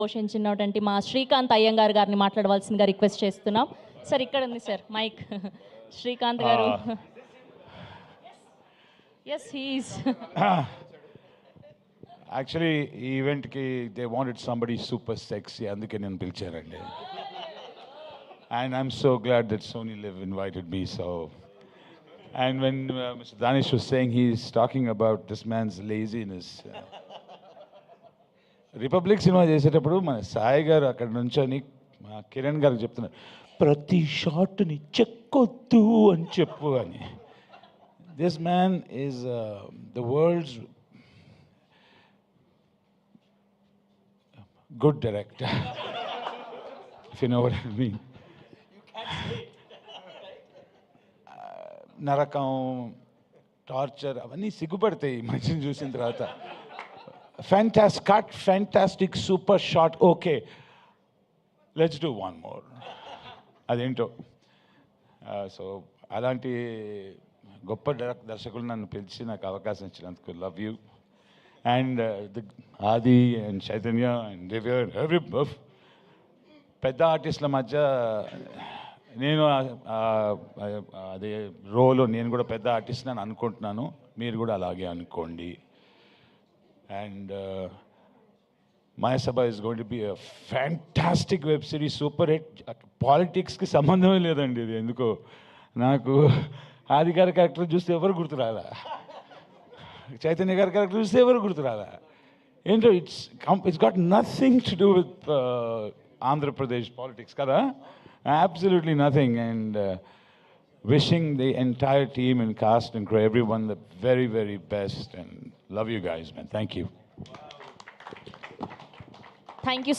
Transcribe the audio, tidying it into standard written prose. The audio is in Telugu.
పోషించినటువంటి మా శ్రీకాంత్ అయ్యంగార్ గారిని మాట్లాడవలసిందిగా రిక్వెస్ట్ చేస్తున్నాం. సార్ ఇక్కడ ఉంది సార్ మైక్. శ్రీకాంత్ గారు. Yes he's. యాక్చువల్లీ ఈ ఈవెంట్కి they wanted somebody super sexy, అందుకే నేను పిలిచారండి. And I'm so glad that Sony LIV invited me. So and when mister Danish was saying he's talking about this man's laziness, Republic cinema చేసేటప్పుడు మన సాయి గారు అక్కడ నుంచొని మా కిరణ్ గారికి చెప్తున్నారు, ప్రతి షాట్ని చెక్కొద్దు అని చెప్పు అని. This man is the world's good director, if you know what I mean. నరకం, టార్చర్ అవన్నీ సిగ్గుపడతాయి మనిషిని చూసిన తర్వాత. Fantastic cut, fantastic super shot. Okay, let's do one more. అదేంటో. సో అలాంటి గొప్ప దర్శకులు నన్ను పిలిచి నాకు అవకాశం ఇచ్చినందుకు లవ్ యూ. అండ్ ఆది and Chaitanya and Divya every పెద్ద ఆర్టిస్టుల మధ్య నేను అదే రోలో నేను కూడా పెద్ద ఆర్టిస్ట్ అని అనుకుంటున్నాను, మీరు కూడా అలాగే అనుకోండి. And Maya Sabha is going to be a fantastic web series, super hit. Politics ki sambandhame ledandi idi enduko naaku Adi garu character chuste evaru gurtu raala, Chaitanya garu character chuste evaru gurtu raala. Ento it's got nothing to do with Andhra Pradesh politics kada, absolutely nothing. And wishing the entire team and cast and crew, everyone, the very, very best. And love you guys, man. Thank you. Thank you.